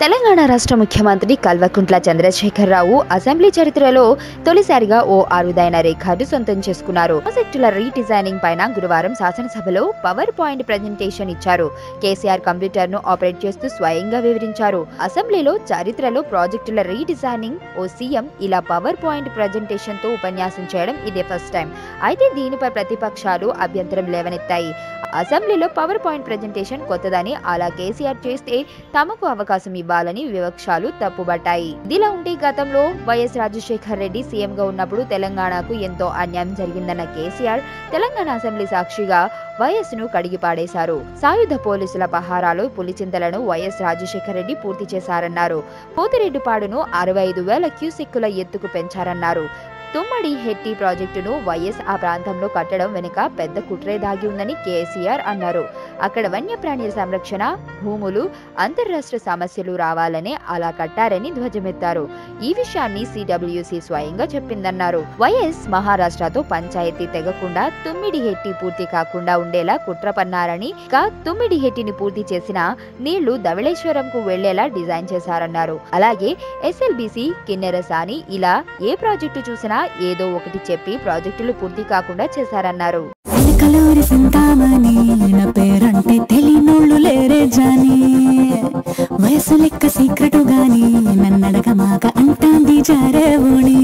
తెలంగాణ రాష్ట్ర ముఖ్యమంత్రి కల్వకుంట్ల చంద్రశేఖరరావు అసెంబ్లీ చరిత్రలో తొలిసారిగా ఓ అరుదైన రికార్డు సొంతం చేసుకున్నారు. ప్రాజెక్టుల రీడిజైనింగ్ పైన గురువారం శాసనసభలో పవర్ పాయింట్ ప్రెజెంటేషన్ ఇచ్చారు. కేసీఆర్ కంప్యూటర్ ను ఆపరేట్ చేస్తూ స్వయంగా వివరించారు. అసెంబ్లీలో చరిత్రలో ప్రాజెక్టుల రీడిజైనింగ్ ఓ సీఎం ఇలా పవర్ పాయింట్ ప్రెజెంటేషన్ తో ఉపన్యాసం చేయడం ఇదే ఫస్ట్ టైం. అయితే దీనిపై ప్రతిపక్షాలు అభ్యంతరం లేవనెత్తాయి. అసెంబ్లీలో పవర్ పాయింట్ ప్రెజెంటేషన్ కొత్తదని, అలా కేసీఆర్ చేస్తే తమకు అవకాశం ఇవ్వాలని విపక్షాలు తప్పుబట్టాయి. ఇదిలా ఉంటే గతంలో వైఎస్ రాజశేఖర్ రెడ్డి సీఎంగా ఉన్నప్పుడు తెలంగాణకు ఎంతో అన్యాయం జరిగిందన్న కేసీఆర్ తెలంగాణ అసెంబ్లీ సాక్షిగా వైఎస్ ను కడిగి పాడేశారు. సాయుధ పోలీసుల పహారాలు పులిచింతలను వైఎస్ రాజశేఖర్ రెడ్డి పూర్తి చేశారన్నారు. పోతిరెడ్డిపాడును 65,000 క్యూసెక్కుల ఎత్తుకు పెంచారన్నారు. తుమ్మడి హెట్టి ప్రాజెక్టును వైఎస్ ఆ ప్రాంతంలో కట్టడం వెనుక పెద్ద కుట్రే దాగి ఉందని కేసీఆర్ అన్నారు. అక్కడ వన్యప్రాణుల సంరక్షణ, భూములు, అంతర్రాష్ట్ర సమస్యలు రావాలనే అలా కట్టారని ధ్వజమెత్తారు. ఈ విషయాన్ని సిడబ్ల్యూసీ స్వయంగా చెప్పిందన్నారు. వైఎస్ మహారాష్ట్రతో పంచాయతీ తెగకుండా తుమ్మిడి హెట్టి పూర్తి కాకుండా ఉండేలా కుట్ర పన్నారని, తుమ్మిడి హెట్టిని పూర్తి చేసిన నీళ్లు ధవళేశ్వరంకు వెళ్లేలా డిజైన్ చేశారన్నారు. అలాగే ఎస్ఎల్బీసీ, కిన్నెరసాని ఇలా ఏ ప్రాజెక్టు చూసినా ఏదో ఒకటి చెప్పి ప్రాజెక్టులు పూర్తి కాకుండా చేశారన్నారు. పేరంటే తెలియనోళ్ళు లేరే జాని, వయసు లెక్క సీక్రెటు గాని నన్నడగ మాక అంటాంది జారేవుని.